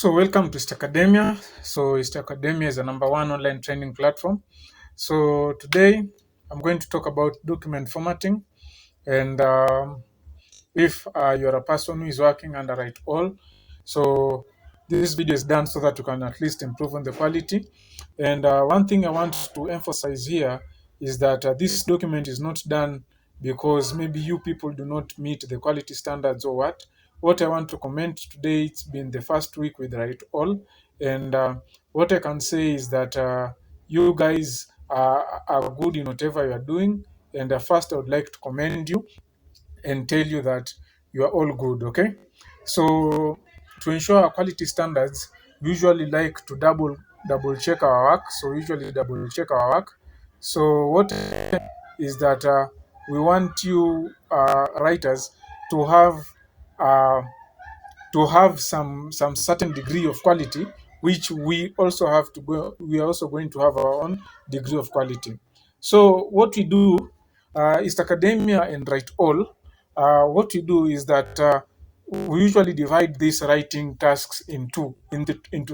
So welcome to East Academia. So East Academia is the #1 online training platform. So today I'm going to talk about document formatting, and if you're a person who is working under Write All, so this video is done so that you can at least improve on the quality. And one thing I want to emphasize here is that this document is not done because maybe you people do not meet the quality standards or what. What I want to comment today, it's been the first week with Write All, and what I can say is that you guys are good in whatever you are doing. And first, I would like to commend you and tell you that you are all good. Okay, so to ensure our quality standards, we usually like to double check our work. So we usually double check our work. So what is that we want you writers to have uh, some certain degree of quality, which we also have to go. We are also going to have our own degree of quality. So what we do is academia and Write All. What we do is that we usually divide these writing tasks into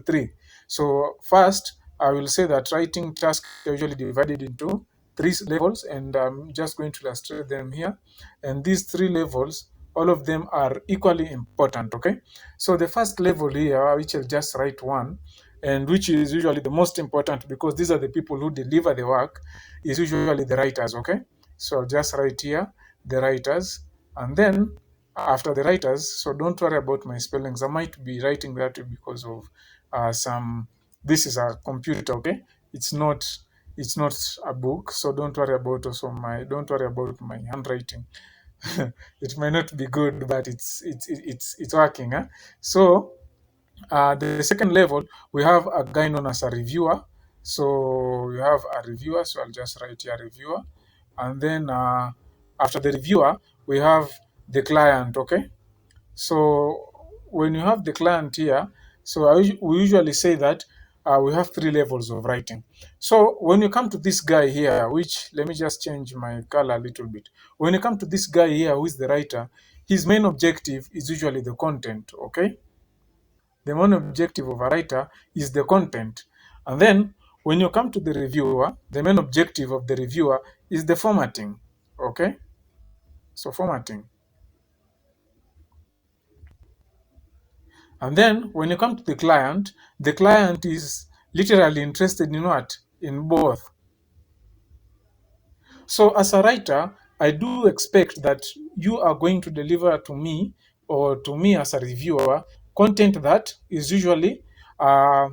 three. So first, I will say that writing tasks are usually divided into three levels, and I'm just going to illustrate them here. And these three levels, all of them are equally important. Okay, so the first level here, which I'll just write one, and which is usually the most important because these are the people who deliver the work, is usually the writers. Okay, so I'll just write here the writers, and then after the writers, so don't worry about my spellings. I might be writing that because of some. This is a computer. Okay, it's not a book, so don't worry about my handwriting. It might not be good, but it's working. Huh? So the second level, we have a guy known as a reviewer. So we have a reviewer. So I'll just write here reviewer, and then after the reviewer, we have the client. Okay. So when you have the client here, so we usually say that we have three levels of writing. So when you come to this guy here, which let me just change my color a little bit. When you come to this guy here, who is the writer, his main objective is usually the content. Okay, the main objective of a writer is the content, and then when you come to the reviewer, the main objective of the reviewer is the formatting. Okay, so formatting. And then when you come to the client is literally interested in what? In both. So as a writer, I do expect that you are going to deliver to me, or to me as a reviewer, content that uh,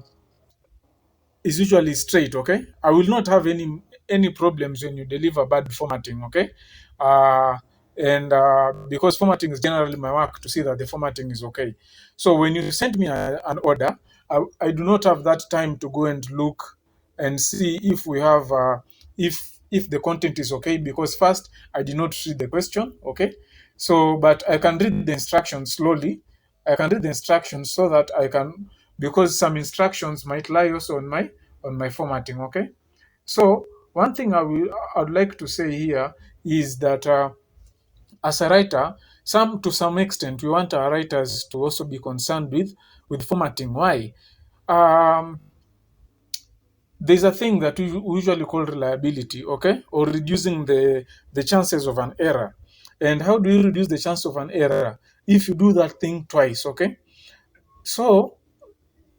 is usually straight. Okay, I will not have any problems when you deliver bad formatting. Okay, uh, and because formatting is generally my work to see that the formatting is okay. So when you send me an order, I do not have that time to go and look and see if we have if the content is okay, because first I did not read the question. Okay, so but I can read the instructions slowly. I can read the instructions so that I can, because some instructions might lie also on my formatting. Okay, so one thing I'd like to say here is that as a writer, to some extent, we want our writers to also be concerned with formatting. Why? Um, there's a thing that we usually call reliability. Okay, or reducing the chances of an error. And how do you reduce the chance of an error? If you do that thing twice. Okay, so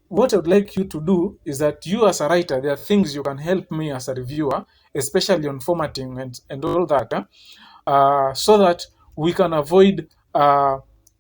what I would like you to do is that you as a writer, there are things you can help me as a reviewer, especially on formatting and all that, so that we can avoid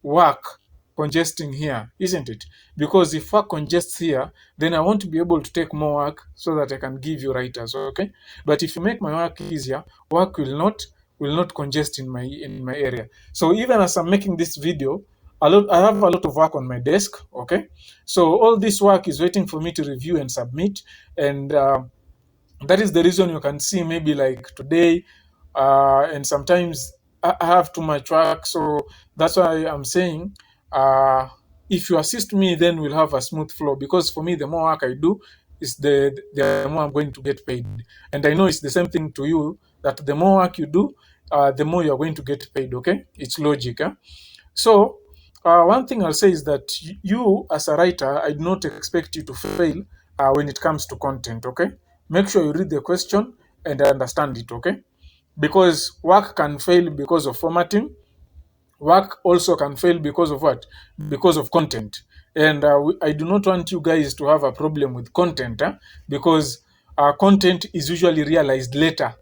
work congesting here, isn't it? Because if work congests here, then I want to be able to take more work so that I can give you writers. Okay, but if you make my work easier, work will not congest in my area. So even as I'm making this video, I have a lot of work on my desk. Okay, so all this work is waiting for me to review and submit, and that is the reason you can see maybe like today, and sometimes I have too much work. So that's why I'm saying, if you assist me, then we'll have a smooth flow, because for me, the more work I do, is the more I'm going to get paid. And I know it's the same thing to you, that the more work you do, the more you're going to get paid. Okay, it's logic. So one thing I'll say is that you, as a writer, I do not expect you to fail when it comes to content, okay? Make sure you read the question and understand it, okay? Because work can fail because of formatting. Work also can fail because of what? Because of content. And I do not want you guys to have a problem with content, because content is usually realized later.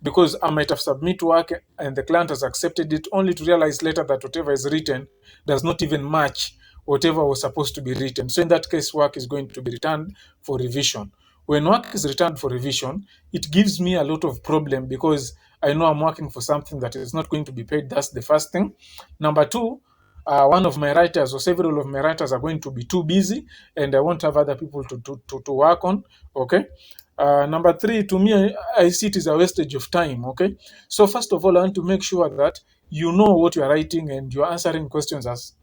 Because I might have submit work and the client has accepted it, only to realize later that whatever is written does not even match whatever was supposed to be written. So in that case, work is going to be returned for revision. When work is returned for revision, it gives me a lot of problem, because I know I'm working for something that is not going to be paid. That's the first thing. Number two, one of my writers or several of my writers are going to be too busy, and I won't have other people to work on. Okay. Number three, to me, I see it as a wastage of time. Okay. So first of all, I want to make sure that you know what you are writing and you're answering questions as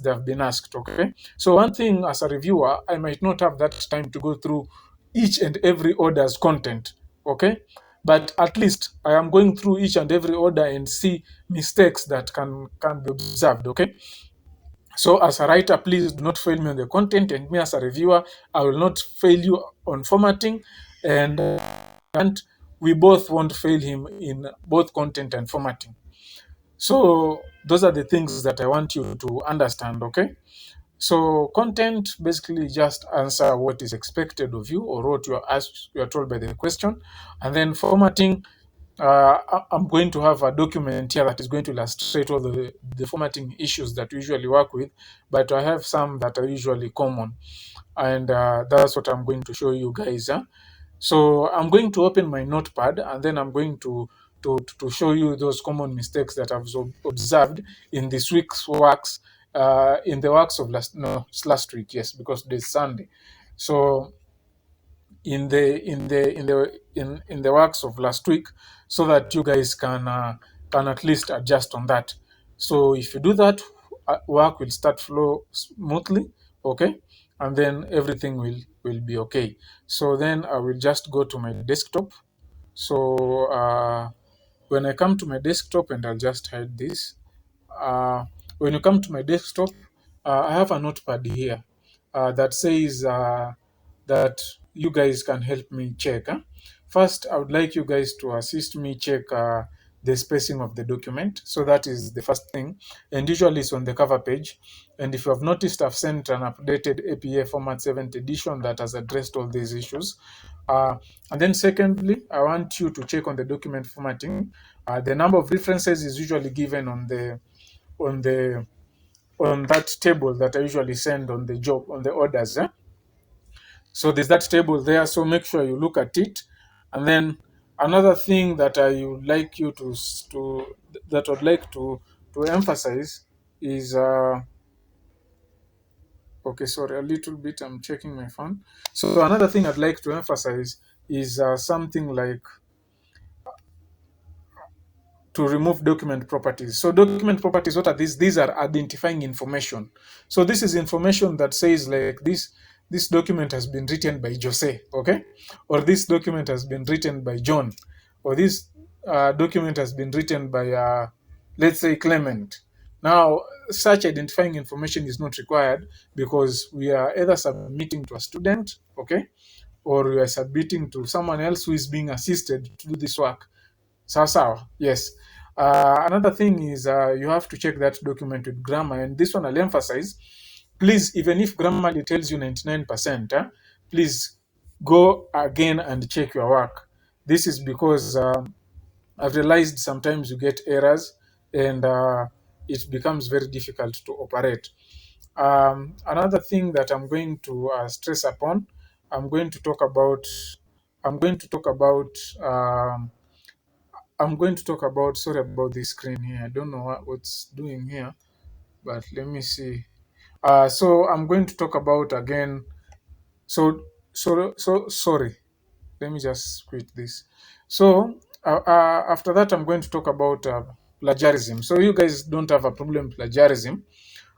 they have been asked. Okay. So one thing, as a reviewer, I might not have that time to go through each and every order's content. Okay. But at least I am going through each and every order and see mistakes that can be observed. Okay. So as a writer, please do not fail me on the content, and me as a reviewer, I will not fail you on formatting, and we both won't fail him in both content and formatting. So those are the things that I want you to understand. Okay. So content, basically just answer what is expected of you or what you are asked, you are told by the question. And then formatting, I'm going to have a document here that is going to illustrate all the formatting issues that we usually work with, but I have some that are usually common. And that's what I'm going to show you guys. So I'm going to open my notepad, and then I'm going to show you those common mistakes that I've observed in this week's works, in the works of it's last week, yes, because today's Sunday. So in the works of last week, so that you guys can at least adjust on that. So if you do that, work will start flow smoothly, okay, and then everything will be okay. So then I will just go to my desktop. So when I come to my desktop, and I'll just hide this. When you come to my desktop, I have a notepad here that says that you guys can help me check. First, I would like you guys to assist me check the spacing of the document. So that is the first thing, and usually it's on the cover page. And if you have noticed, I've sent an updated APA Format 7th edition that has addressed all these issues. And then secondly, I want you to check on the document formatting. The number of references is usually given on that table that I usually send on the orders. So there's that table there. So make sure you look at it. And then another thing that I would like you that I'd like to emphasize is okay, sorry, a little bit. I'm checking my phone. So another thing I'd like to emphasize is something like to remove document properties. So document properties, what are these? These are identifying information. So this is information that says like this document has been written by Jose, okay? Or this document has been written by John, or this document has been written by, let's say, Clement. Now, such identifying information is not required, because we are either submitting to a student, okay, or we are submitting to someone else who is being assisted to do this work. Sawa, yes. Another thing is you have to check that document with grammar, and this one I'll emphasize. Please, even if Grammarly tells you 99%, please go again and check your work. This is because I've realized sometimes you get errors, and it becomes very difficult to operate. Another thing that I'm going to stress upon, I'm going to talk about. I'm going to talk about. Sorry about this screen here. I don't know what's doing here, but let me see. So I'm going to talk about again. So sorry. Let me just quit this. So after that, I'm going to talk about plagiarism. So you guys don't have a problem with plagiarism,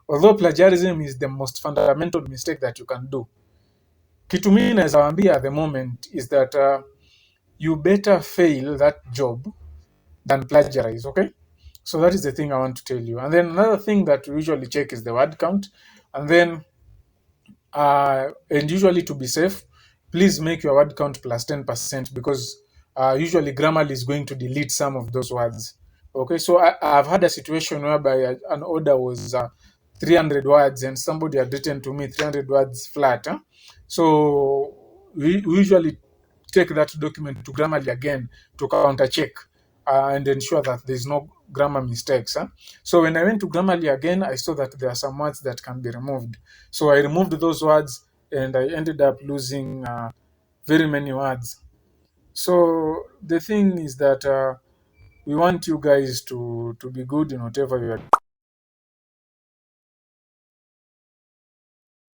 although plagiarism is the most fundamental mistake that you can do. Kitu mimi naweza waambia at the moment is that you better fail that job than plagiarize, okay? So that is the thing I want to tell you. And then another thing that we usually check is the word count. And then, and usually to be safe, please make your word count plus 10% because usually Grammarly is going to delete some of those words. Okay, so I've had a situation whereby an order was 300 words and somebody had written to me 300 words flat. Huh? So we usually take that document to Grammarly again to counter check and ensure that there's no grammar mistakes. Huh? So when I went to Grammarly again, I saw that there are some words that can be removed. So I removed those words and I ended up losing very many words. So the thing is that we want you guys to be good in whatever you are